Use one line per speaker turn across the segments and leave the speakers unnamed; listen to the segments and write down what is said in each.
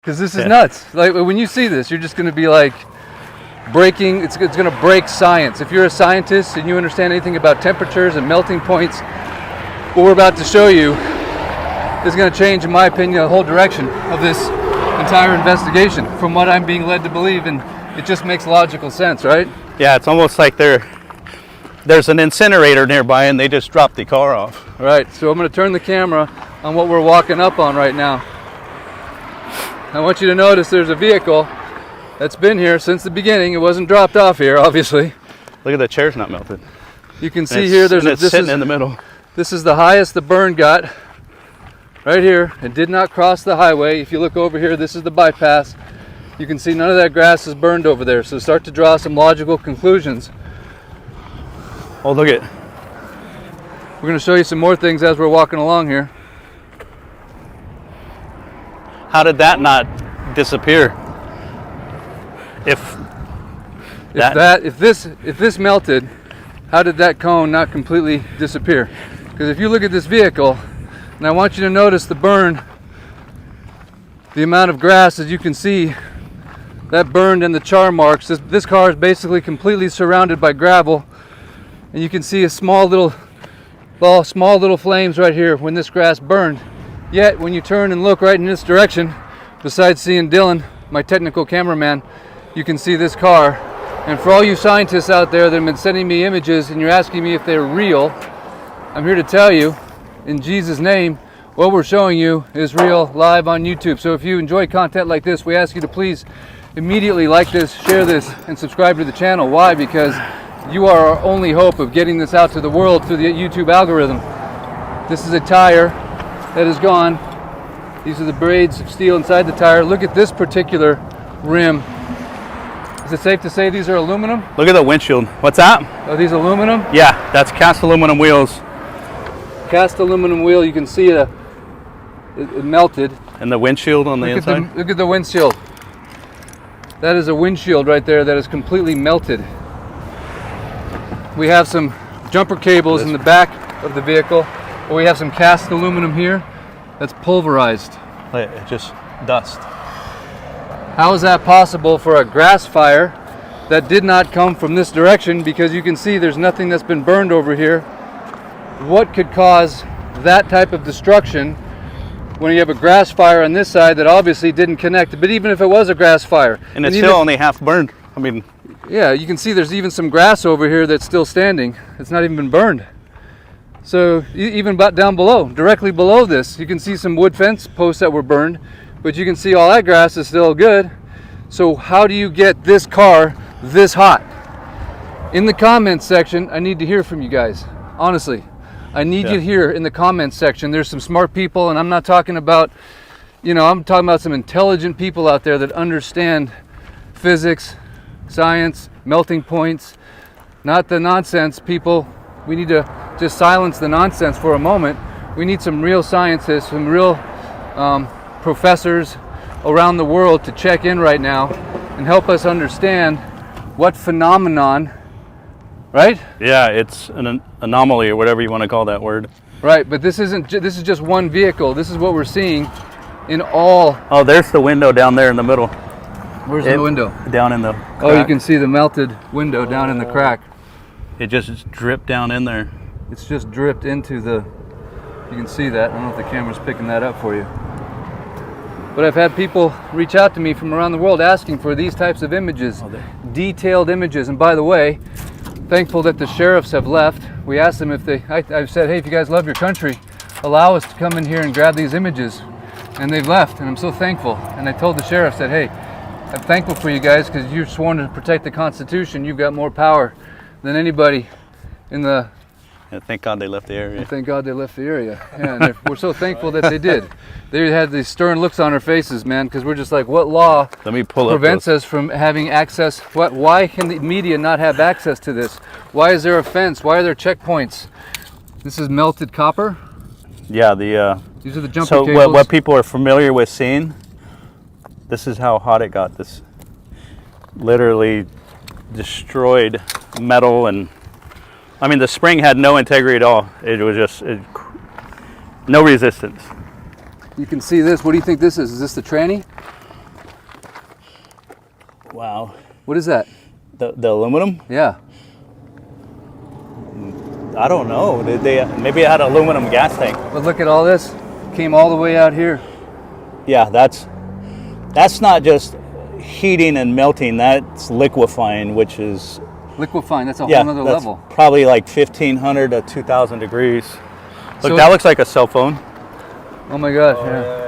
because this is nuts. Like when you see this, you're just going to be like breaking. It's going to break science. If you're a scientist and you understand anything about temperatures and melting points, what we're about to show you is going to change, in my opinion, the whole direction of this entire investigation from what I'm being led to believe, and it just makes logical sense, right?
Yeah, it's almost like there's an incinerator nearby and they just dropped the car off.
Right, so I'm going to turn the camera on what we're walking up on right now. I want you to notice there's a vehicle that's been here since the beginning. It wasn't dropped off here, obviously.
Look at the chair's not melted.
You can see here there's
it's sitting in the middle.
This is the highest the burn got. Right here. It did not cross the highway. If you look over here, this is the bypass. You can see none of that grass is burned over there. So start to draw some logical conclusions.
Oh, look at.
We're going to show you some more things as we're walking along here.
How did that not disappear? If
this melted, how did that cone not completely disappear? Because if you look at this vehicle, and I want you to notice the burn, the amount of grass, as you can see, that burned and the char marks. This car is basically completely surrounded by gravel, and you can see a small little flames right here when this grass burned. Yet when you turn and look right in this direction, besides seeing Dylan, my technical cameraman, you can see this car. And for all you scientists out there that have been sending me images and you're asking me if they're real, I'm here to tell you, in Jesus' name, what we're showing you is real, live on YouTube. So if you enjoy content like this, we ask you to please immediately like this, share this, and subscribe to the channel. Why? Because you are our only hope of getting this out to the world through the YouTube algorithm. This is a tire that is gone. These are the braids of steel inside the tire. Look at this particular rim. Is it safe to say these are aluminum?
Look at the windshield. What's that?
Are these aluminum?
Yeah, that's cast aluminum wheels.
Cast aluminum wheel. You can see it melted.
And the windshield on the inside?
Look at the windshield. That is a windshield right there that is completely melted. We have some jumper cables in the back of the vehicle. Or we have some cast aluminum here that's pulverized.
It's just dust.
How is that possible for a grass fire that did not come from this direction? Because you can see there's nothing that's been burned over here. What could cause that type of destruction when you have a grass fire on this side that obviously didn't connect? But even if it was a grass fire,
and it's still only half burned. I mean,
yeah, you can see there's even some grass over here that's still standing. It's not even been burned. So even down below, directly below this, you can see some wood fence posts that were burned, but you can see all that grass is still good. So how do you get this car this hot? In the comments section, I need to hear from you guys. Honestly, I need you to hear in the comments section. There's some smart people, and I'm not talking about, I'm talking about some intelligent people out there that understand physics, science, melting points, not the nonsense people. We need to just silence the nonsense for a moment. We need some real scientists, some real professors around the world to check in right now and help us understand what phenomenon, right?
Yeah, it's an anomaly or whatever you want to call that word.
Right, but this is just one vehicle. This is what we're seeing in all.
Oh, there's the window down there in the middle.
Where's the window?
Down in the crack.
Oh, you can see the melted window down in the crack.
It just dripped down in there.
It's just dripped into the, you can see that. I don't know if the camera's picking that up for you. But I've had people reach out to me from around the world asking for these types of images, detailed images. And by the way, thankful that the sheriffs have left. We asked them if I've said, hey, if you guys love your country, allow us to come in here and grab these images. And they've left, and I'm so thankful. And I told the sheriff, said, hey, I'm thankful for you guys because you're sworn to protect the Constitution. You've got more power than anybody in the...
And thank God they left the area.
And thank God they left the area. Yeah, and we're so thankful that they did. They had these stern looks on their faces, man, because we're just like, what law prevents us from having access? Why can the media not have access to this? Why is there a fence? Why are there checkpoints? This is melted copper.
Yeah,
these are the jumper
cables.
So
what people are familiar with seeing, this is how hot it got. This literally destroyed metal, and I mean the spring had no integrity at all. It was just no resistance.
You can see this. What do you think this is? Is this the tranny?
Wow.
What is that?
The aluminum?
Yeah.
I don't know. Did they? Maybe it had an aluminum gas tank.
But look at all this. Came all the way out here.
Yeah, that's not just heating and melting. That's liquefying, which is
Liquefying. That's a whole nother
that's
level.
probably like 1,500 to 2,000 degrees. Look,
So
that looks like a cell phone.
Oh my gosh.
Oh,
Yeah.
yeah.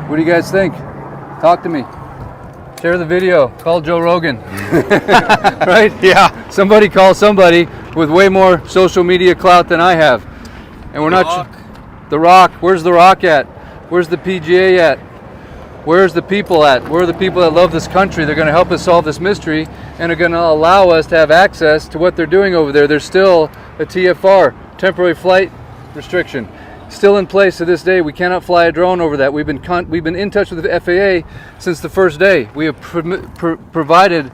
What do you guys think? Talk to me. Share the video. Call Joe Rogan. Right?
Yeah.
Somebody call somebody with way more social media clout than I have. And we're not. The Rock. Where's The Rock at? Where's the PGA at? Where's the people at? Where are the people that love this country? They're going to help us solve this mystery and are going to allow us to have access to what they're doing over there. There's still a TFR, temporary flight restriction, still in place to this day. We cannot fly a drone over that. We've been in touch with the FAA since the first day. We have provided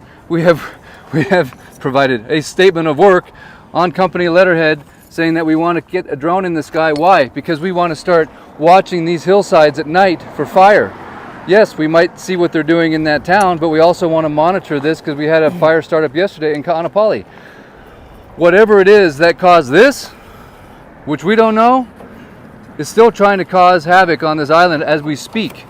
a statement of work on company letterhead saying that we want to get a drone in the sky. Why? Because we want to start watching these hillsides at night for fire. Yes, we might see what they're doing in that town, but we also want to monitor this because we had a fire start up yesterday in Ka'anapali. Whatever it is that caused this, which we don't know, is still trying to cause havoc on this island as we speak.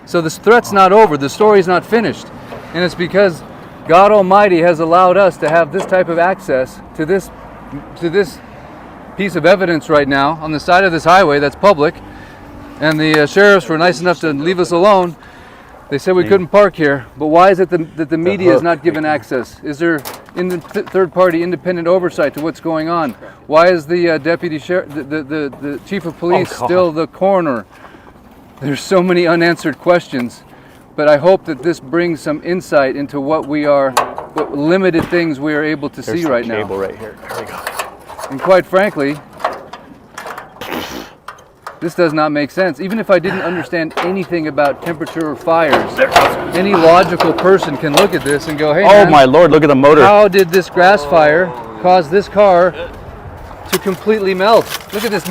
So this threat's not over, the story's not finished. And it's because God Almighty has allowed us to have this type of access to this piece of evidence right now on the side of this highway that's public. And the sheriffs were nice enough to leave us alone. They said we couldn't park here, but why is it that the media is not given access? Is there third-party independent oversight to what's going on? Why is the deputy sheriff, the chief of police still the coroner? There's so many unanswered questions, but I hope that this brings some insight into what limited things we are able to see right now.
Cable right here. There we go.
And quite frankly, this does not make sense. Even if I didn't understand anything about temperature or fires, any logical person can look at this and go, hey,
Oh
man,
my Lord, look at the motor.
how did this grass fire cause this car to completely melt? Look at this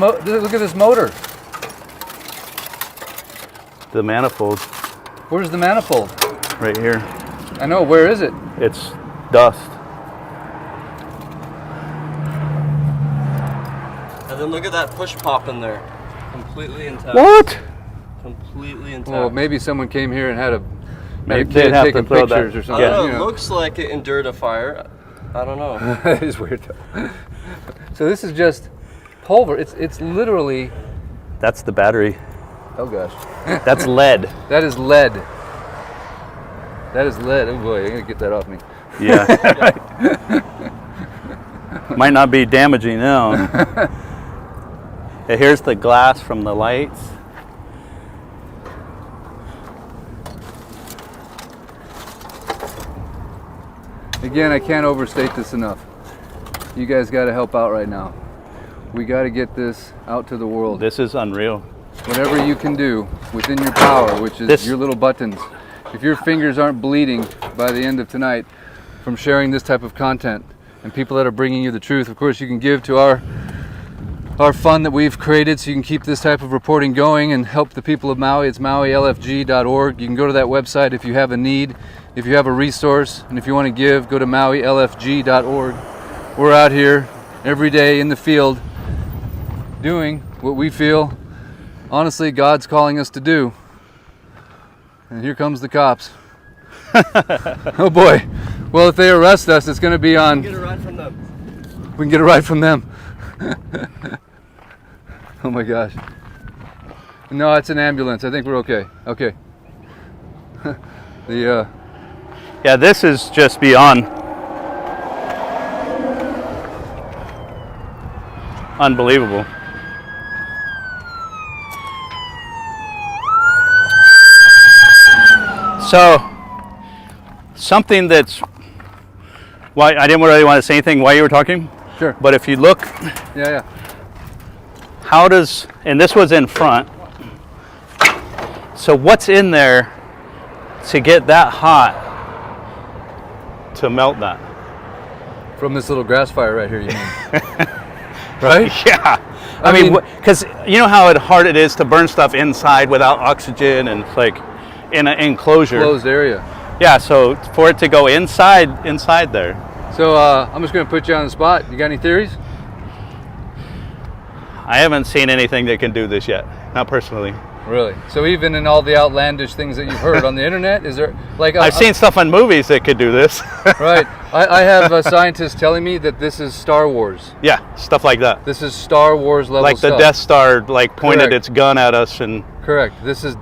motor.
The manifold
Where's the manifold?
right here.
I know, where is it?
It's dust.
And then look at that push pop in there. Completely intact.
What?
Completely intact.
Well, maybe someone came here and had a
Maybe
kid
they'd have
taking
to throw that-
pictures or
I
something.
don't know.
you
It
know.
looks like it endured a fire. I don't know.
That is weird though. So this is just pulver. It's literally,
That's the battery.
oh gosh.
That's lead.
That is lead. That is lead. Oh boy, I'm gonna get that off me.
Yeah. Might not be damaging now. Yeah, here's the glass from the lights.
Again, I can't overstate this enough. You guys got to help out right now. We got to get this out to the world.
This is unreal.
Whatever you can do within your power, which is your little buttons. If your fingers aren't bleeding by the end of tonight from sharing this type of content and people that are bringing you the truth, of course you can give to our fund that we've created so you can keep this type of reporting going and help the people of Maui. It's mauilfg.org. You can go to that website if you have a need, if you have a resource, and if you want to give, go to mauilfg.org. We're out here every day in the field doing what we feel, honestly, God's calling us to do. And here comes the cops. Oh boy. Well, if they arrest us, it's going to be on...
Get a ride from them.
We can get a ride from them. Oh my gosh. No, it's an ambulance. I think we're okay. Okay.
Yeah, this is just beyond unbelievable. So, something that's why I didn't really want to say anything while you were talking.
Sure.
But if you look,
Yeah.
how does, and this was in front, so what's in there to get that hot to melt that?
From this little grass fire right here, you mean? Right?
Yeah. I mean, because you know how hard it is to burn stuff inside without oxygen and like in an enclosure.
Closed area.
Yeah, so for it to go inside there.
So I'm just going to put you on the spot. You got any theories?
I haven't seen anything that can do this yet, not personally.
Really? So even in all the outlandish things that you've heard on the internet, is there like
I've seen stuff on movies that could do this.
Right. I have scientists telling me that this is Star Wars.
Yeah, stuff like that.
This is Star Wars level
like
stuff.
the Death Star like pointed
Correct.
its gun at us and
Correct. This is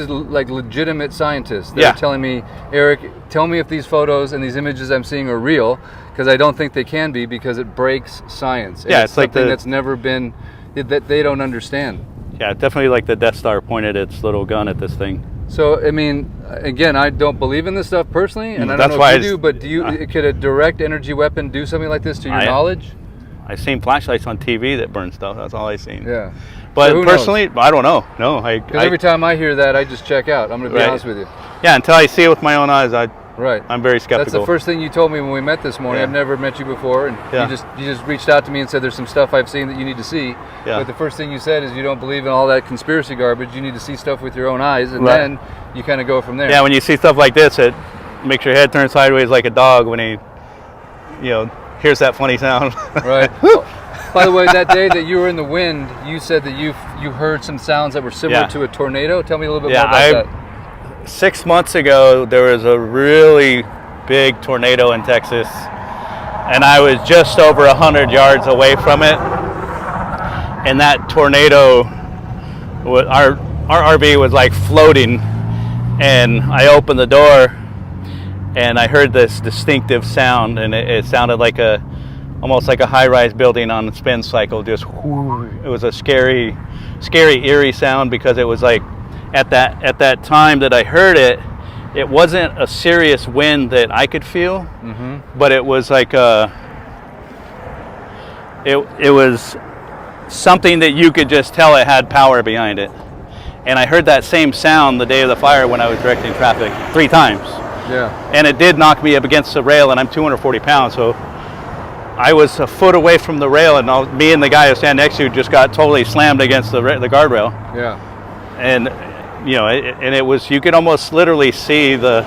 like legitimate scientists. They're telling me, Eric, tell me if these photos and these images I'm seeing are real, because I don't think they can be, because it breaks science. And
yeah, it's like
something that's never been, that they don't understand.
Yeah, definitely like the Death Star pointed its little gun at this thing.
So, I mean, again, I don't believe in this stuff personally, and I
That's
don't know
why
if you do, but could a direct energy weapon do something like this to your knowledge?
I've seen flashlights on TV that burn stuff. That's all I've seen.
Yeah.
But
So
personally, I don't know. No,
because every time I hear that, I just check out. I'm going to be honest with you.
Yeah, until I see it with my own eyes, I'm very skeptical.
That's the first thing you told me when we met this morning.
Yeah.
I've never met you before, and you just reached out to me and said there's some stuff I've seen that you need to see.
Yeah.
But the first thing you said is you don't believe in all that conspiracy garbage. You need to see stuff with your own eyes, and then you kind of go from there.
Yeah, when you see stuff like this, it makes your head turn sideways like a dog when he, hears that funny sound.
Right. By the way, that day that you were in the wind, you said that you heard some sounds that were similar to a tornado. Tell me a little bit more about that.
6 months ago, there was a really big tornado in Texas, and I was just over 100 yards away from it. And that tornado, our RV was like floating, and I opened the door, and I heard this distinctive sound, and it sounded like almost like a high-rise building on a spin cycle. Just whoo. It was a scary, eerie sound, because it was like at that time that I heard it, it wasn't a serious wind that I could feel, but it was like it was something that you could just tell it had power behind it. And I heard that same sound the day of the fire when I was directing traffic 3 times.
Yeah.
And it did knock me up against the rail, and I'm 240 pounds, so I was a foot away from the rail, and me and the guy who stand next to you just got totally slammed against the guardrail.
Yeah.
And it was, you could almost literally see the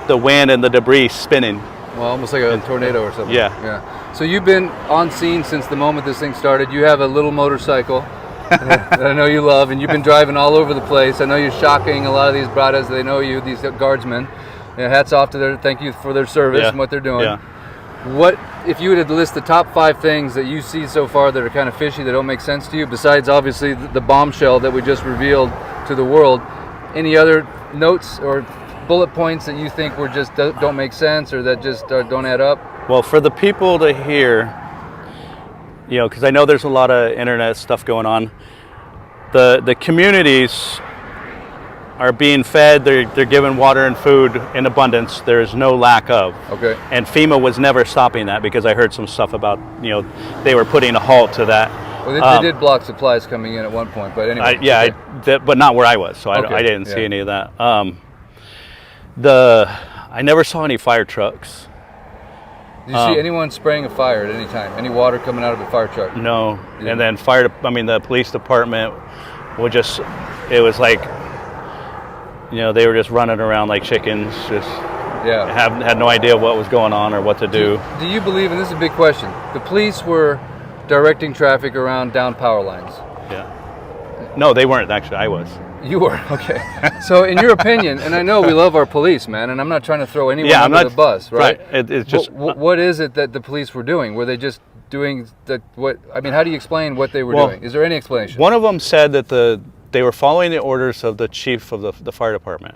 wind and the debris spinning.
Well, almost like a tornado or something.
Yeah.
Yeah. So you've been on scene since the moment this thing started. You have a little motorcycle that I know you love, and you've been driving all over the place. I know you're shocking a lot of these bradas. They know you, these guardsmen. Hats off to thank you for their service and what they're doing.
Yeah.
What, if you were to list the top 5 things that you see so far that are kind of fishy, that don't make sense to you, besides obviously the bombshell that we just revealed to the world, any other notes or bullet points that you think were just don't make sense, or that just don't add up?
Well, for the people to hear, because I know there's a lot of internet stuff going on, the communities are being fed, they're given water and food in abundance. There's no lack of. Okay. And FEMA was never stopping that, because I heard some stuff about, they were putting a halt to that.
Well, they did block supplies coming in at one point, but anyway.
But not where I was, so I didn't see any of that. I never saw any fire trucks.
Did you see anyone spraying a fire at any time? Any water coming out of a fire truck?
No. And then the police department would just, it was like, they were just running around like chickens, just had no idea what was going on or what to do.
Do you believe, and this is a big question, the police were directing traffic around down power lines?
Yeah. No, they weren't, actually. I was.
You were? Okay. So in your opinion, and I know we love our police, man, and I'm not trying to throw anyone under the bus, right?
It's just...
What is it that the police were doing? Were they just doing how do you explain what they were doing? Is there any explanation?
One of them said that they were following the orders of the chief of the fire department.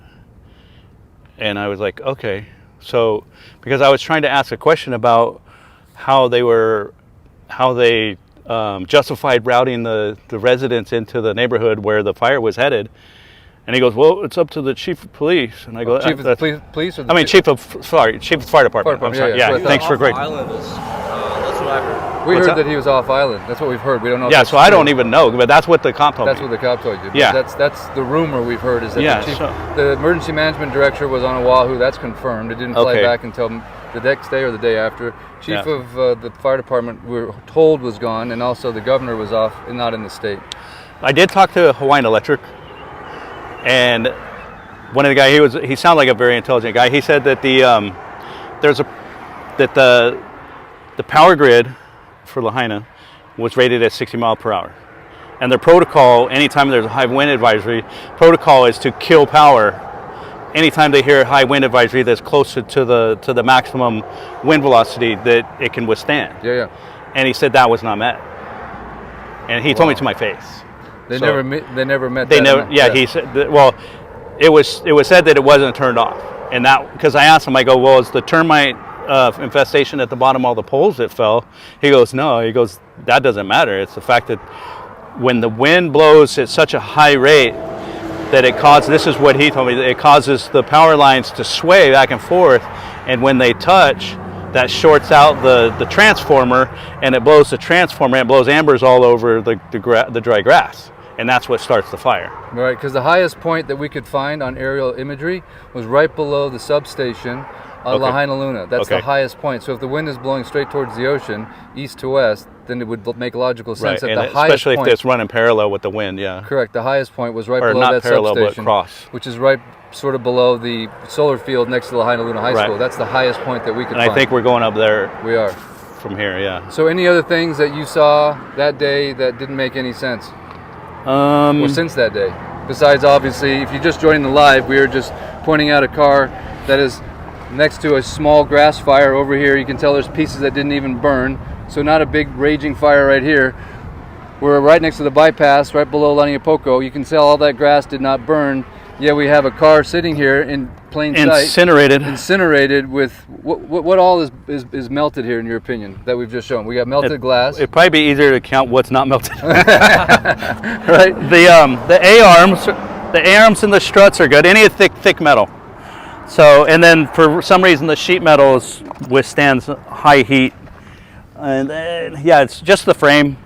And I was like, okay. So, because I was trying to ask a question about how they justified routing the residents into the neighborhood where the fire was headed. And he goes, well, it's up to the chief of police. And I go,
chief of the police? Or
chief of fire department. I'm sorry. Yeah, thanks for great.
Island is, that's what I heard.
We heard that he was off island. That's what we've heard. We don't know.
Yeah, so I don't even know, but that's what the cop told me.
That's what the cop told you.
Yeah.
That's the rumor we've heard, is that the emergency management director was on Oahu. That's confirmed. It didn't fly back until the next day or the day after. Chief
Yeah.
of the fire department, we were told, was gone, and also the governor was off and not in the state.
I did talk to Hawaiian Electric, and one of the guys, he sounded like a very intelligent guy. He said that the power grid for Lahaina was rated at 60 mile per hour. And their protocol, anytime there's a high wind advisory, protocol is to kill power anytime they hear a high wind advisory that's closer to the maximum wind velocity that it can withstand.
Yeah.
And he said that was not met. And he told me to my face.
They
So-
never met. They never met.
They
that
never.
in-
Yeah, he said. Well, it was said that it wasn't turned off, and that because I asked him, I go, well, is the termite infestation at the bottom of all the poles that fell? He goes, no. He goes, that doesn't matter. It's the fact that when the wind blows at such a high rate that it causes. This is what he told me. That it causes the power lines to sway back and forth, and when they touch, that shorts out the transformer, and it blows the transformer, and it blows embers all over the dry grass. And that's what starts the fire.
Right, because the highest point that we could find on aerial imagery was right below the substation on
Okay.
Lahaina Luna. That's the
Okay.
highest point. So if the wind is blowing straight towards the ocean, east to west, then it would make logical sense
Right,
that
and
the highest
especially
point.
if it's running parallel with the wind. Yeah.
Correct. The highest point was right
Or
below
not
that
parallel, but
substation,
cross.
which is right sort of below the solar field next to Lahaina Luna High
Right.
School. That's the highest point that we could
And
find.
I think we're going up there
we are.
from here. Yeah.
So any other things that you saw that day that didn't make any sense? Or since that day? Besides, obviously, if you're just joining the live, we are just pointing out a car that is next to a small grass fire over here. You can tell there's pieces that didn't even burn. So not a big raging fire right here. We're right next to the bypass, right below Laniapoko. You can tell all that grass did not burn. Yeah, we have a car sitting here in plain sight. Incinerated with what all is melted here in your opinion that we've just shown? We got melted glass.
It'd probably be easier to count what's not melted.
Right?
The A-arms and the struts are good. Any thick metal. So, and then for some reason the sheet metal withstands high heat. And then, yeah, it's just the frame.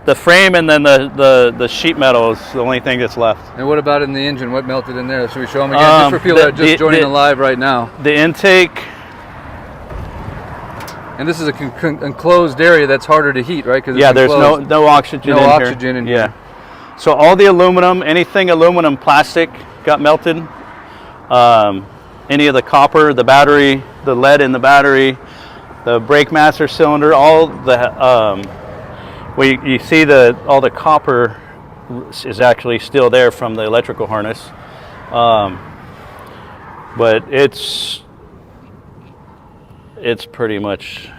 The frame and then the sheet metal is the only thing that's left.
And what about in the engine? What melted in there? Should we show them again? Just for people that are just joining the live right now.
The intake.
And this is a enclosed area that's harder to heat, right?
Yeah, there's no oxygen in here.
No oxygen in here.
Yeah. So all the aluminum, anything aluminum, plastic got melted. Any of the copper, the battery, the lead in the battery, the brake master cylinder, all the you see all the copper is actually still there from the electrical harness, but it's pretty much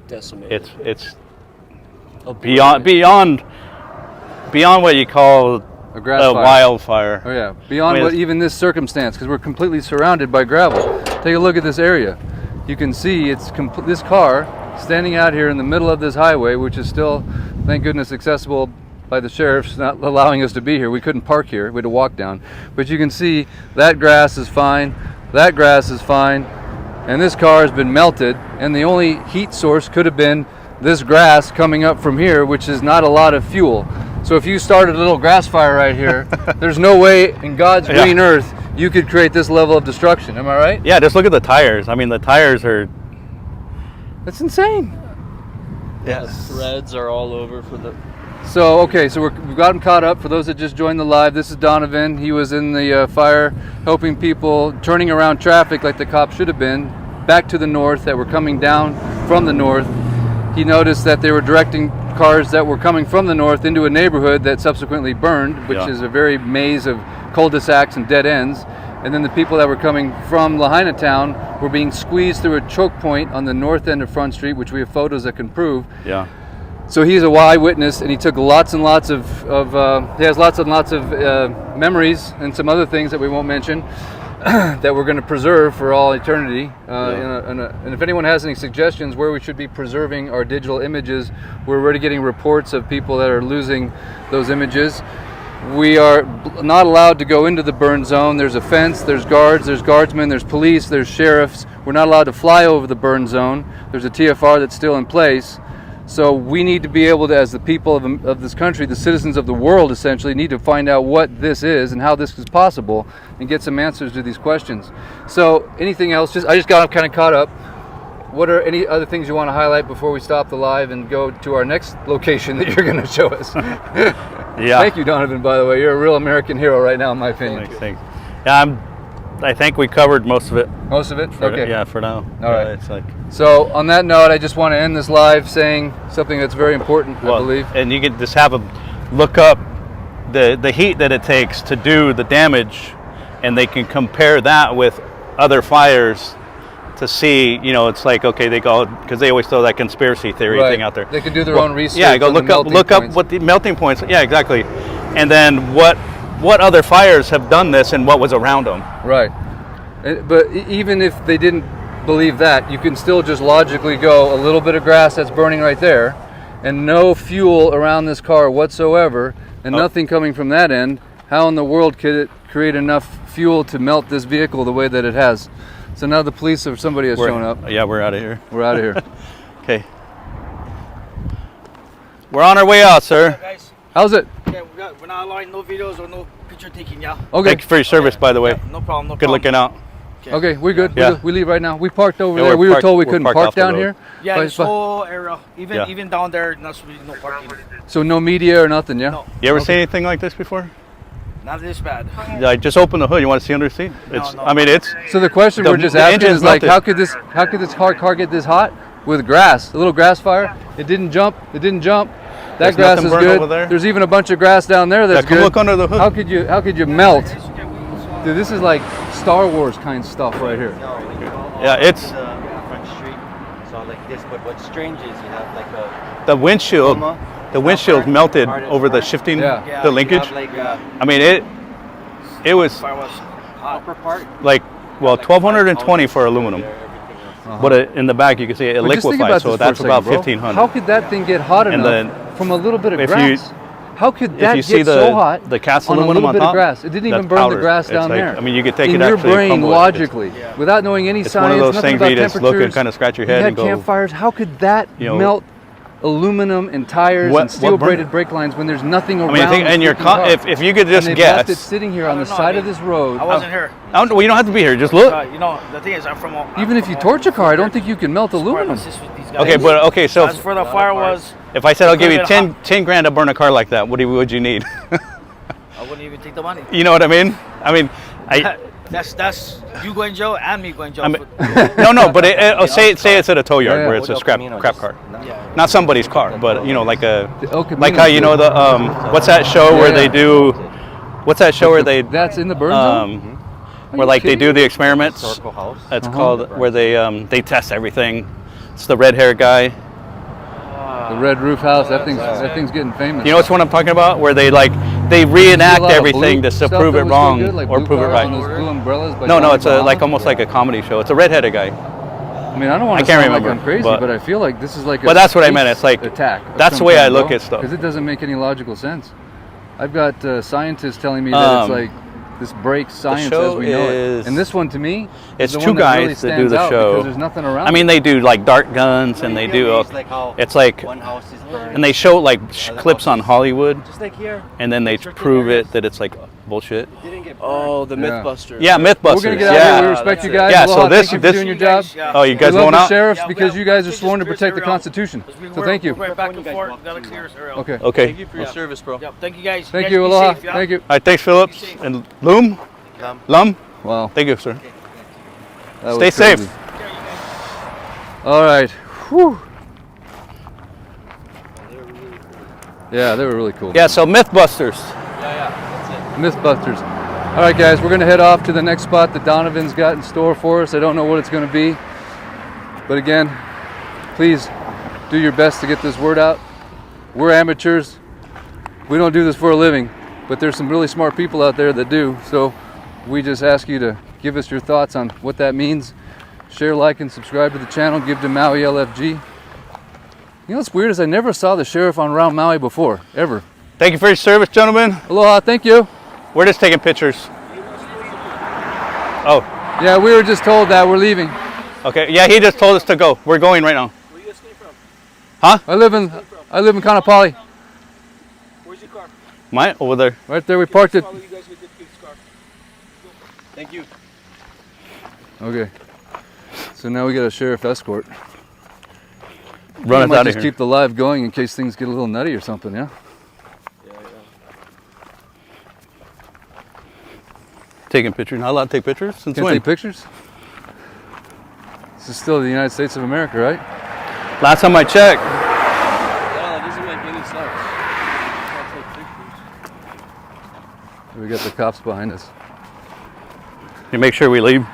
decimated.
It's beyond what you call
a grass
a
fire.
Wildfire.
Oh yeah, beyond what even this circumstance, because we're completely surrounded by gravel. Take a look at this area. You can see it's this car standing out here in the middle of this highway, which is still, thank goodness, accessible by the sheriff's not allowing us to be here. We couldn't park here. We had to walk down. But you can see that grass is fine, that grass is fine, and this car has been melted, and the only heat source could have been this grass coming up from here, which is not a lot of fuel. So if you started a little grass fire right here, there's no way in God's green earth you could create this level of destruction. Am I right?
Yeah, just look at the tires. I mean, the tires are...
That's insane.
The threads are all over for the...
So, okay, so we've got him caught up. For those that just joined the live, this is Donovan. He was in the fire helping people, turning around traffic like the cops should have been, back to the north that were coming down from the north. He noticed that they were directing cars that were coming from the north into a neighborhood that subsequently burned, which is a very maze of cul-de-sacs and dead ends. And then the people that were coming from Lahaina town were being squeezed through a choke point on the north end of Front Street, which we have photos that can prove.
Yeah.
So he's a eyewitness, and he took lots and lots of he has lots and lots of memories and some other things that we won't mention that we're going to preserve for all eternity. And if anyone has any suggestions where we should be preserving our digital images, we're already getting reports of people that are losing those images. We are not allowed to go into the burn zone. There's a fence, there's guards, there's guardsmen, there's police, there's sheriffs. We're not allowed to fly over the burn zone. There's a TFR that's still in place. So we need to be able to, as the people of this country, the citizens of the world essentially, need to find out what this is and how this is possible and get some answers to these questions. So anything else? I just got kind of caught up. What are any other things you want to highlight before we stop the live and go to our next location that you're going to show us?
Yeah.
Thank you, Donovan, by the way. You're a real American hero right now, in my opinion.
Thanks. Yeah, I think we covered most of it.
Most of it? Okay.
Yeah, for now.
All right.
It's like,
so on that note, I just want to end this live saying something that's very important, I believe.
And you can just have them look up the heat that it takes to do the damage, and they can compare that with other fires to see, it's like, okay, they go, because they always throw that conspiracy theory thing out there.
They can do their own research.
Yeah, go look up what the melting points. Yeah, exactly. And then what other fires have done this and what was around them.
Right. But even if they didn't believe that, you can still just logically go a little bit of grass that's burning right there and no fuel around this car whatsoever and nothing coming from that end. How in the world could it create enough fuel to melt this vehicle the way that it has? So now the police or somebody has shown up.
Yeah, we're out of here.
We're out of here.
Okay. We're on our way out, sir.
Yeah, guys.
How's it?
Okay, we're not allowing no videos or no picture taking, yeah?
Okay.
Thank you for your service, by the way.
Yeah, no problem,
Good looking out.
Okay, we're good.
Yeah.
We leave right now. We parked over
Yeah,
there. We were
parked-
told we
we're
couldn't
parked
park
off the
down
road.
here.
Yeah,
But-
this whole area,
Yeah.
even down there, not really no parking.
So no media or nothing, yeah?
No,
You ever seen anything like this before?
not this bad.
I just open the hood. You want to see under the seat?
No.
I mean, it's.
So the question
The-
we're just
the
asking
engine's
is like,
melted.
how could this car get this hot with grass? A little grass fire. It didn't jump. That
There's
grass
nothing
is
burned
good.
over there?
There's even a bunch of grass down there that's
come
good.
look under the hood.
How could you melt? Dude, this is like Star Wars kind of stuff right here.
Yeah, it's
front street. So like this, but what's strange is you have like a
the windshield. The windshield melted over the shifting,
Yeah.
the linkage.
like
I mean, it was
Fire was hot.
upper part.
like, well, 1,220 for aluminum. But in the back, you can see it
But just think
liquefied,
about
so
this
that's
for a second,
about
bro.
1,500.
How could that thing get hot
And
enough
then
from a little bit of
if you-
grass? How could that
you
get
see
so hot
the cast
on a
aluminum
little
on
bit
top,
of grass? It didn't even
that's
burn the
powder.
grass
It's
down
like-
there.
I mean, you could take
in
it
your
actually
brain
crumble it.
logically, without knowing any
It's
science,
one of those
nothing
things
about
where you just look and
temperatures.
kind of scratch your
You
head
had
and go,
campfires. How could that
you know,
melt aluminum and tires
What-
and steel
what burned
braided brake lines when there's nothing around?
I mean, I think,
the
and your
freaking car?
if you could just
and they've left it
guess.
sitting here on
I
the
don't know,
side
I
of
mean,
this road.
I wasn't here.
Well, you don't have to be here. Just look.
You know, the thing is, I'm from.
Even if you torch a car, I don't think you can melt aluminum.
Okay, so
As for the fire was,
if I said I'll give you
Could've
10,
been
10 grand to burn a car like that, what would you need?
I wouldn't even take the money.
You know what I mean? I mean,
That's you going to jail and me going to jail.
I mean, no, but say it's at a tow yard
Yeah,
where it's a crap car, not somebody's car, but like
El Camino's
like how you know
good.
the what's that show where
Yeah.
they do, what's that show where they
That's in the burn zone?
where like they do the experiments.
Historical house.
It's called where they test everything. It's the red hair guy.
The red roof house. That thing's getting famous.
You know which one I'm talking about? Where they reenact everything just to prove it wrong or prove it right.
Blue umbrellas by
No,
Tommy
it's like almost like a comedy show. It's a redheaded guy.
I mean, I don't want
I
to
can't
sound
remember,
like I'm crazy,
but-
but I feel like this is like a
But that's what I
space
meant. It's like-
attack.
that's the way I look at stuff.
Because it doesn't make any logical sense. I've got scientists telling me that it's like this breaks science
show
as we know it.
is-
And this one to me,
It's
is the
two
one that really
guys that do
stands
the
out
show.
because there's nothing around.
I mean, they do like dart guns and they do.
like how
It's like,
one house is burned.
and they show like clips on Hollywood,
Just like here.
and then they prove it that it's like bullshit.
Didn't get burned.
Oh, the
Yeah.
Mythbusters.
Yeah,
We're
MythBusters.
gonna get out of here. We
Yeah.
respect you
that's
guys.
it. Yeah,
Aloha.
so this-
Thank you for doing your job.
Oh, you guys
we love
going
the
out?
sheriffs
Yeah,
because
we
you guys are
just
sworn to
clear
protect the
this area out.
Constitution. So
We're
thank you.
Right back and forth. Gotta clear this area out.
Okay.
Okay.
Thank you for your service, bro.
Yeah, thank you guys.
Thank
guys
you.
be
Aloha.
safe, yeah?
Thank you.
All right, thanks, Phillips and Loom. Lum.
Wow.
Thank you, sir.
That was
Stay safe.
crazy. All right. Whew. Yeah, they were really cool.
Yeah, so MythBusters.
Mythbusters. All right, guys, we're going to head off to the next spot that Donovan's got in store for us. I don't know what it's going to be. But again, please do your best to get this word out. We're amateurs. We don't do this for a living, but there's some really smart people out there that do. So we just ask you to give us your thoughts on what that means. Share, like, and subscribe to the channel. Give to Maui LFG. You know what's weird is I never saw the sheriff on Round Maui before, ever.
Thank you for your service, gentlemen.
Aloha, thank you.
We're just taking pictures. Oh,
Yeah, we were just told that we're leaving.
okay. Yeah, he just told us to go. We're going right now.
Where you guys came from?
Huh?
I live in Kanapali.
Where's your car?
Mine over there.
Right there, we parked it.
Follow you guys with this car.
Thank you.
Okay. So now we got a sheriff escort.
Run us
might
out of
just
here.
keep the live going in case things get a little nutty or something, yeah?
Taking pictures. Not allowed to take pictures since
Can't
when?
take pictures? This is still the United States of America, right?
Last time I checked.
No, that doesn't make any sense. Can't take pictures.
We got the cops behind us.
You make sure we leave.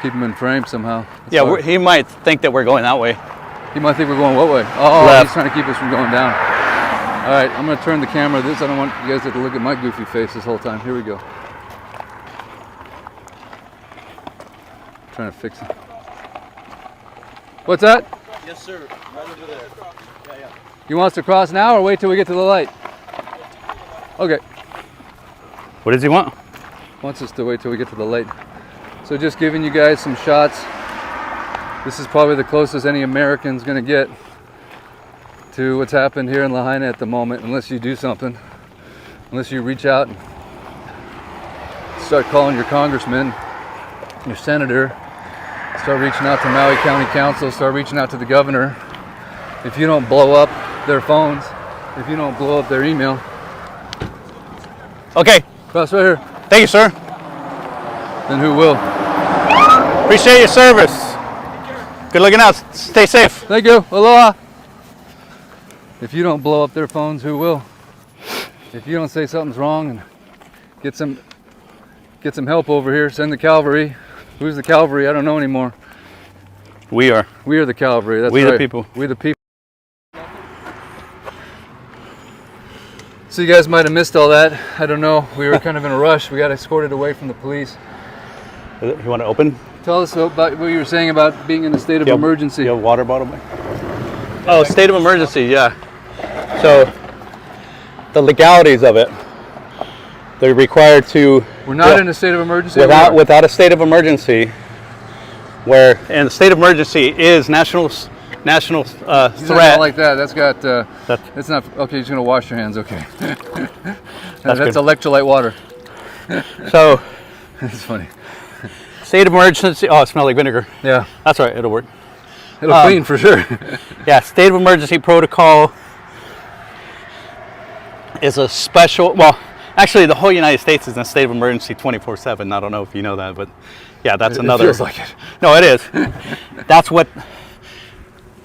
Keep them in frame somehow. That's
Yeah,
hard.
he might think that we're going that way.
He might think we're going what way? Oh,
Left.
he's trying to keep us from going down. All right, I'm going to turn the camera. I don't want you guys to look at my goofy face this whole time. Here we go. Trying to fix it. What's that?
Yes, sir. Right over there. Yeah.
You want us to cross now or wait till we get to the light? Okay.
What does he want?
Wants us to wait till we get to the light. So just giving you guys some shots. This is probably the closest any American's going to get to what's happened here in Lahaina at the moment, unless you do something. Unless you reach out and start calling your congressman, your senator, start reaching out to Maui County Council, start reaching out to the governor. If you don't blow up their phones, if you don't blow up their email.
Okay.
Cross right here.
Thank you, sir.
Then who will?
Appreciate your service. Good looking out. Stay safe.
Thank you. Aloha. If you don't blow up their phones, who will? If you don't say something's wrong and get some help over here, send the cavalry. Who's the cavalry? I don't know anymore.
We are.
We are the cavalry. That's
We
right.
the people.
We the people. So you guys might have missed all that. I don't know. We were kind of in a rush. We got escorted away from the police.
You want to open?
Tell us about what you were saying about being in a state of emergency.
You have a water bottle back? Oh, state of emergency, yeah. So, the legalities of it. They're required to...
We're not in a state of emergency.
Without a state of emergency, and the state of emergency is national
He's not
threat.
like that. That's got. That's not okay. You're just gonna wash your hands. Okay. That's
good.
electrolyte water.
So,
It's funny.
state of emergency. Oh, it smells like vinegar.
Yeah.
That's all right. It'll work.
It'll clean for sure.
Yeah, state of emergency protocol is a special. Well, actually, the whole United States is in a state of emergency 24/7. I don't know if you know that, but yeah, that's another.
It feels like it.
No, it is. That's what.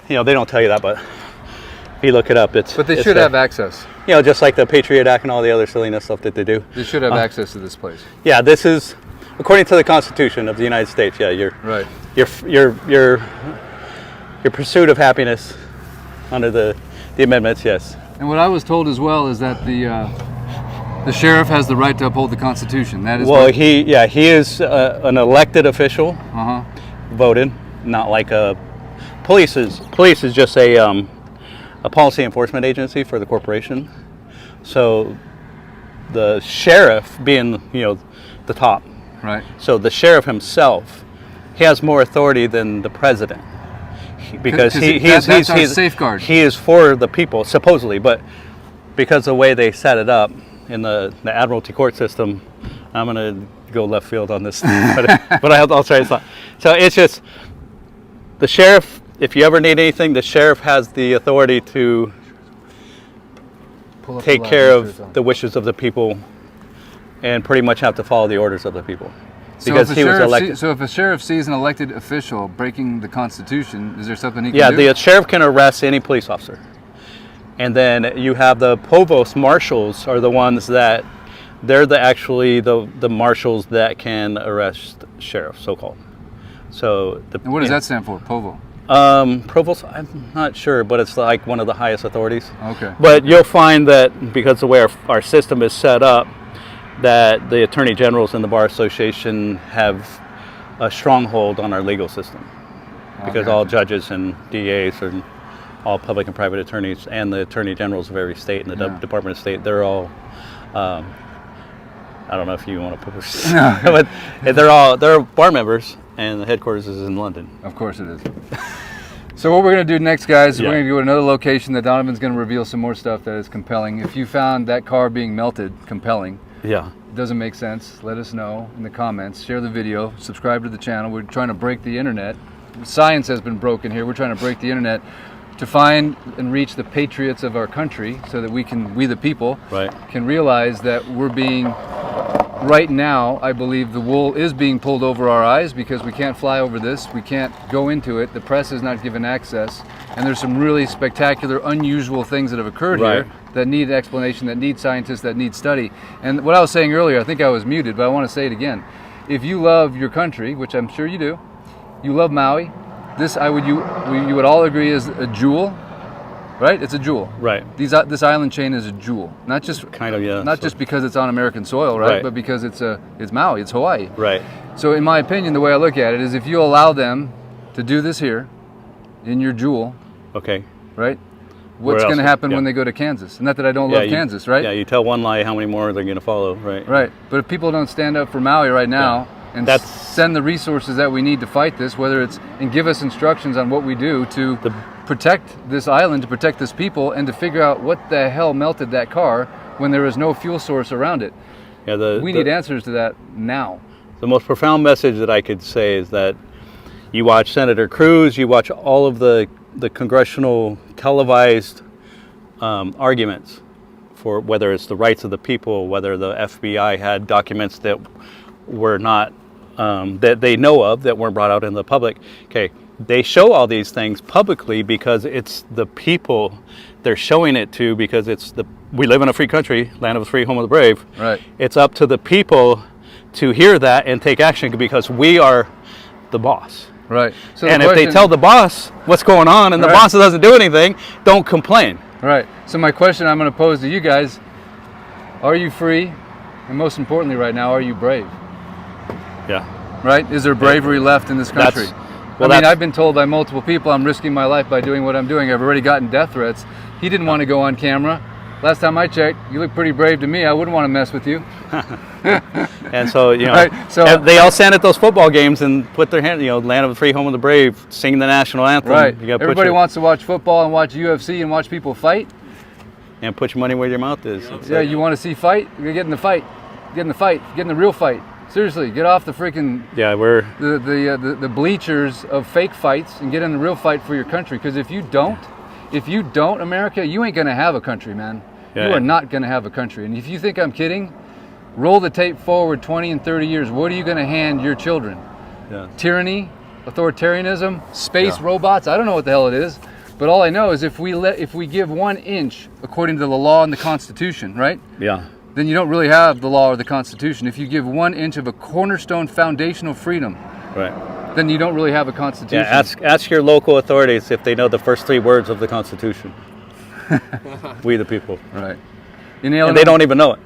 They don't tell you that, but if you look it up, it's.
But they
it's
should
there.
have access.
Just like the Patriot Act and all the other silliness stuff that they do.
They should have access to this place.
Yeah, this is according to the Constitution of the United States. Yeah,
Right.
your pursuit of happiness under the amendments. Yes.
And what I was told as well is that the sheriff has the right to uphold the Constitution. That is.
Well, he is an elected official, voted, not like a police is just a policy enforcement agency for the corporation. So the sheriff being the top.
Right.
So the sheriff himself, he has more authority than the president. Because
that's our safeguard.
He is for the people, supposedly, but because the way they set it up in the Admiralty court system, I'm going to go left field on this, but I'll try to stop. So it's just the sheriff. If you ever need anything, the sheriff has the authority to take care of the wishes of the people, and pretty much have to follow the orders of the people. Because he was elected.
So if a sheriff sees an elected official breaking the Constitution, is there something he can do?
Yeah, the sheriff can arrest any police officer. And then you have the provost marshals are the ones that, they're the marshals that can arrest sheriff, so-called. So
and what does that stand for, POVO?
Provost, I'm not sure, but it's like one of the highest authorities.
Okay.
But you'll find that because the way our system is set up, that the attorney generals and the bar association have a stronghold on our legal system, because all judges and DAs and all public and private attorneys and the attorney generals of every state and the Department of State, they're all I don't know if you want to publish, but they're bar members, and the headquarters is in London.
Of course it is. So what we're going to do next, guys,
Yeah.
we're going to go to another location that Donovan's going to reveal some more stuff that is compelling. If you found that car being melted compelling,
Yeah.
it doesn't make sense, let us know in the comments. Share the video, subscribe to the channel. We're trying to break the internet. Science has been broken here. We're trying to break the internet to find and reach the patriots of our country so that we the people,
Right.
can realize that we're being, right now, I believe the wool is being pulled over our eyes because we can't fly over this. We can't go into it. The press is not given access. And there's some really spectacular, unusual things that have occurred
Right.
here that need explanation, that need scientists, that need study. And what I was saying earlier, I think I was muted, but I want to say it again. If you love your country, which I'm sure you do, you love Maui, this you would all agree is a jewel, right? It's a jewel.
Right.
This island chain is a jewel, not just
Kind of, yeah.
not just because it's on American soil, right?
Right.
But because it's Maui, it's Hawaii.
Right.
So in my opinion, the way I look at it is, if you allow them to do this here, in your jewel,
Okay.
right?
Where
What's going to
else?
happen
Yeah.
when they go to Kansas? Not that I don't love Kansas, right?
Yeah, you tell one lie, how many more are they going to follow, right?
Right. But if people don't stand up for Maui right now and
That's-
send the resources that we need to fight this, whether it's, and give us instructions on what we do to protect this island, to protect this people, and to figure out what the hell melted that car when there is no fuel source around it.
Yeah,
We need answers to that now.
The most profound message that I could say is that you watch Senator Cruz, you watch all of the congressional televised arguments for whether it's the rights of the people, whether the FBI had documents that were not, that they know of, that weren't brought out in the public. Okay, they show all these things publicly because it's the people they're showing it to, because we live in a free country, land of the free, home of the brave.
Right.
It's up to the people to hear that and take action, because we are the boss.
Right. So
And if they tell the boss what's going on and the
Right.
boss doesn't do anything, don't complain.
Right. So my question I'm going to pose to you guys, are you free? And most importantly right now, are you brave?
Yeah.
Right? Is there bravery left in this country? I've been told by multiple people I'm risking my life by doing what I'm doing. I've already gotten death threats. He didn't want to go on camera. Last time I checked, you look pretty brave to me. I wouldn't want to mess with you.
And so,
Right, so-
they all stand at those football games and put their hand, land of the free, home of the brave, sing the national anthem.
Right.
You gotta
Everybody wants to watch football and watch UFC and watch people fight.
and put your money where your mouth is.
Yeah, you want to see fight? Get in the fight. Get in the fight. Get in the real fight. Seriously, get off the freaking
Yeah, we're
the bleachers of fake fights and get in the real fight for your country. Because if you don't, America, you ain't gonna have a country, man.
Yeah.
You are not gonna have a country. And if you think I'm kidding, roll the tape forward 20 and 30 years. What are you gonna hand your children?
yeah.
Tyranny, authoritarianism, space robots. I don't know what the hell it is, but all I know is if we give 1 inch according to the law and the Constitution, right?
Yeah.
Then you don't really have the law or the Constitution. If you give 1 inch of a cornerstone foundational freedom,
Right.
then you don't really have a Constitution.
Yeah, ask your local authorities if they know the first 3 words of the Constitution. We the people.
Right.
And they don't even know it.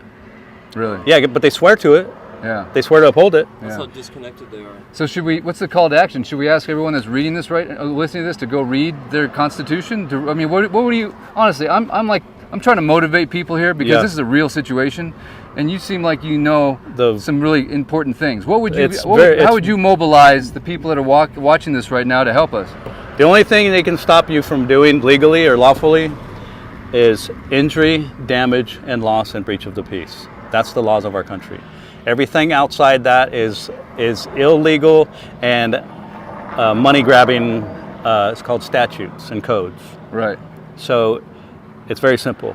Really?
Yeah, but they swear to it.
Yeah.
They swear to uphold it.
That's
Yeah.
how disconnected they are.
So what's the call to action? Should we ask everyone that's reading this listening to this, to go read their Constitution? What would you, honestly, I'm trying to motivate people here because
Yeah.
this is a real situation, and you seem like you know some really important things. What would you? How would you mobilize the people that are watching this right now to help us?
The only thing they can stop you from doing legally or lawfully is injury, damage, and loss and breach of the peace. That's the laws of our country. Everything outside that is illegal and money grabbing. It's called statutes and codes.
Right.
So it's very simple.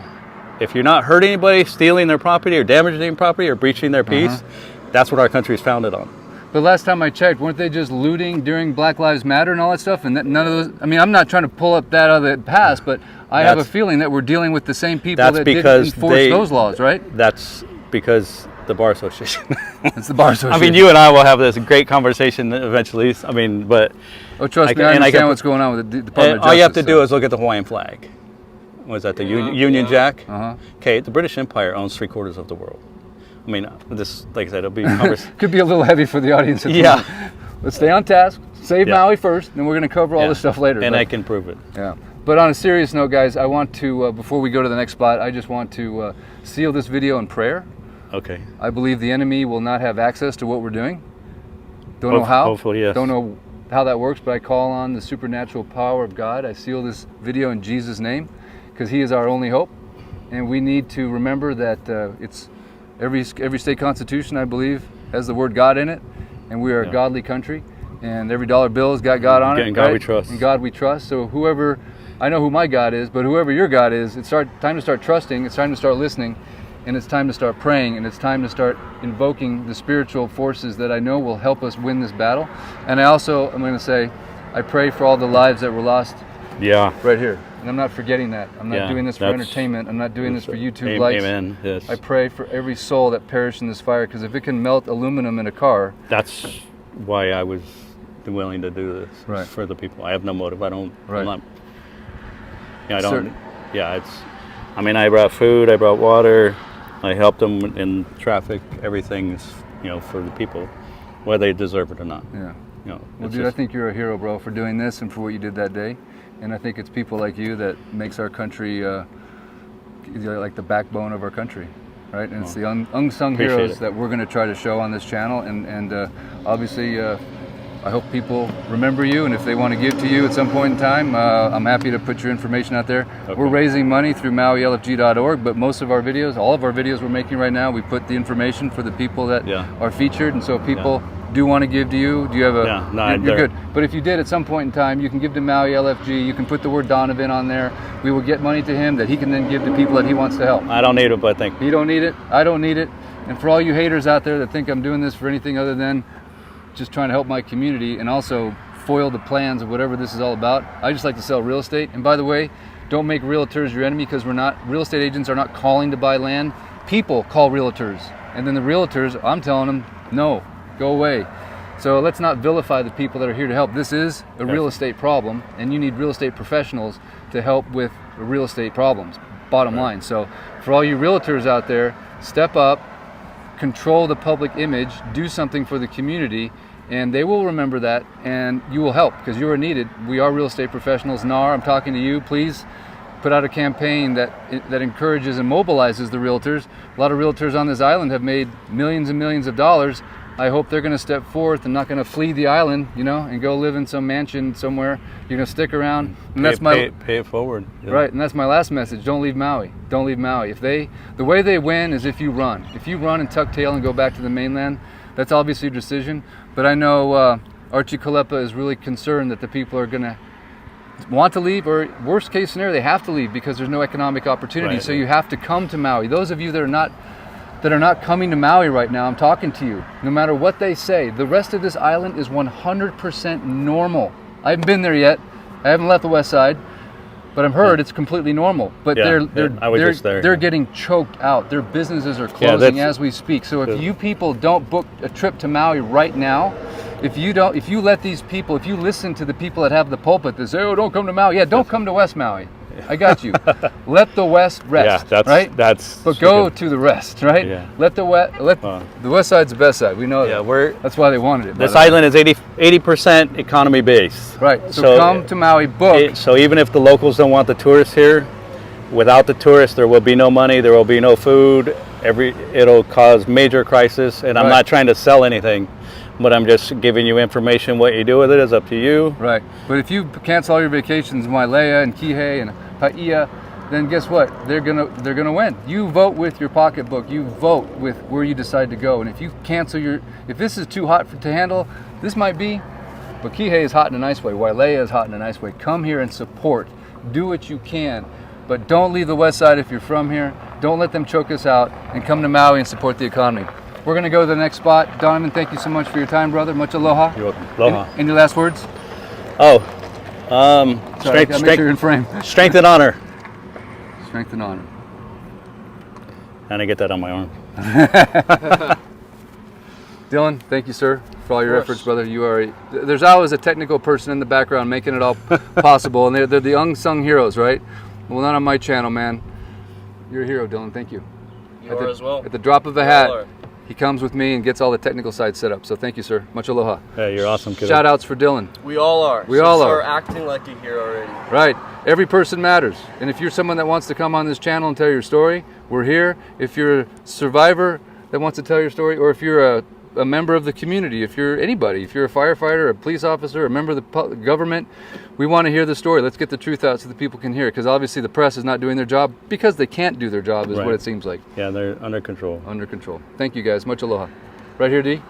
If you're not hurting anybody, stealing their property or damaging their property or breaching their peace, that's what our country is founded on.
But last time I checked, weren't they just looting during Black Lives Matter and all that stuff? And none of those. I mean, I'm not trying to pull up that out of the past, but I have a feeling that we're dealing with the same people that didn't enforce those laws, right?
That's because the Bar Association.
It's the Bar Association.
I mean, you and I will have this great conversation eventually. I mean, but
oh, trust me, I understand what's going on with the Department of Justice.
All you have to do is look at the Hawaiian flag. Was that the Union Jack?
Uh-huh.
Okay, the British Empire owns 3/4 of the world. I mean, this, like I said, it'll be conversation.
Could be a little heavy for the audience.
Yeah.
Let's stay on task. Save Maui first, and we're going to cover all this stuff later.
And I can prove it.
Yeah. But on a serious note, guys, I want to, before we go to the next spot, I just want to seal this video in prayer.
Okay.
I believe the enemy will not have access to what we're doing. Don't know how.
Hopefully, yes.
Don't know how that works, but I call on the supernatural power of God. I seal this video in Jesus' name because He is our only hope. And we need to remember that it's every state constitution, I believe, has the word God in it. And we are a godly country. And every dollar bill has got God on it.
And God we trust.
And God we trust. So whoever, I know who my God is, but whoever your God is, it's time to start trusting. It's time to start listening. And it's time to start praying. And it's time to start invoking the spiritual forces that I know will help us win this battle. And I'm going to say, I pray for all the lives that were lost right here. And I'm not forgetting that. I'm not doing this for entertainment. I'm not doing this for YouTube likes.
Amen. Yes.
I pray for every soul that perished in this fire, because if it can melt aluminum in a car.
That's why I was willing to do this.
Right.
For the people. I have no motive. I don't.
Right.
I'm not, I don't. Yeah. I mean, I brought food. I brought water. I helped them in traffic. Everything's, for the people, whether they deserve it or not.
Yeah. Well, dude, I think you're a hero, bro, for doing this and for what you did that day. And I think it's people like you that makes our country like the backbone of our country, right? And it's the unsung heroes that we're going to try to show on this channel. And obviously, I hope people remember you. And if they want to give to you at some point in time, I'm happy to put your information out there. Okay. We're raising money through MauiLFG.org, but most of our videos, all of our videos we're making right now, we put the information for the people that are featured. And so people do want to give to you. Do you have a? You're good. But if you did at some point in time, you can give to Maui LFG. You can put the word Donovan on there. We will get money to him that he can then give to people that he wants to help.
I don't need it, but thank you.
You don't need it. I don't need it. And for all you haters out there that think I'm doing this for anything other than just trying to help my community and also foil the plans of whatever this is all about, I just like to sell real estate. And by the way, don't make realtors your enemy, because real estate agents are not calling to buy land. People call realtors. And then the realtors, I'm telling them, no. Go away. So let's not vilify the people that are here to help. This is a real estate problem, and you need real estate professionals to help with real estate problems, bottom line. So for all you realtors out there, step up, control the public image, do something for the community, and they will remember that, and you will help, because you are needed. We are real estate professionals. NAR, I'm talking to you. Please put out a campaign that encourages and mobilizes the realtors. A lot of realtors on this island have made millions and millions of dollars. I hope they're going to step forth and not going to flee the island, and go live in some mansion somewhere. You're going to stick around, and
pay it forward. Yeah.
Right, and that's my last message. Don't leave Maui. Don't leave Maui. The way they win is if you run. If you run and tuck tail and go back to the mainland, that's obviously your decision. But I know Archie Kalepa is really concerned that the people are going to want to leave, or worst case scenario, they have to leave because there's no economic opportunity. Right. So you have to come to Maui. Those of you that are not coming to Maui right now, I'm talking to you. No matter what they say, the rest of this island is 100% normal. I haven't been there yet. I haven't left the west side, but I've heard it's completely normal. But they're getting choked out. Their businesses are closing as we speak. So if you people don't book a trip to Maui right now, if you let these people, if you listen to the people that have the pulpit that say, "Oh, don't come to Maui," don't come to West Maui. I got you. Let the West rest.
Yeah,
but go to the rest, right?
Yeah.
The West side's the best side. We know that. That's why they wanted it.
This island is 80% economy based.
Right. So come to Maui, book.
So even if the locals don't want the tourists here, without the tourists, there will be no money. There will be no food. It'll cause major crisis. And I'm not trying to sell anything, but I'm just giving you information. What you do with it is up to you.
Right. But if you cancel all your vacations in Wailea and Kihei and Paia, then guess what? They're gonna win. You vote with your pocketbook. You vote with where you decide to go. And if you cancel if this is too hot to handle, this might be. But Kihei is hot in a nice way. Wailea is hot in a nice way. Come here and support. Do what you can. But don't leave the west side if you're from here. Don't let them choke us out, and come to Maui and support the economy. We're going to go to the next spot. Donovan, thank you so much for your time, brother. Much aloha.
You're welcome. Aloha.
Any last words?
Strength and honor.
Strength and honor.
And I get that on my arm.
Dylan, thank you, sir, for all your efforts, brother. There's always a technical person in the background making it all possible, and they're the unsung heroes, right? Well, not on my channel, man. You're a hero, Dylan. Thank you.
You are as well.
At the drop of a hat, he comes with me and gets all the technical side set up. So thank you, sir. Much aloha.
Hey, you're awesome, kiddo.
Shout outs for Dylan.
We all are.
We all are.
Start acting like a hero already.
Right. Every person matters. And if you're someone that wants to come on this channel and tell your story, we're here. If you're a survivor that wants to tell your story, or if you're a a member of the community, if you're anybody, if you're a firefighter, a police officer, a member of the government, we want to hear the story. Let's get the truth out so that people can hear it, because obviously the press is not doing their job because they can't do their job is
Right.
what it seems like.
Yeah, they're under control.
Under control. Thank you guys. Much aloha. Right here, D.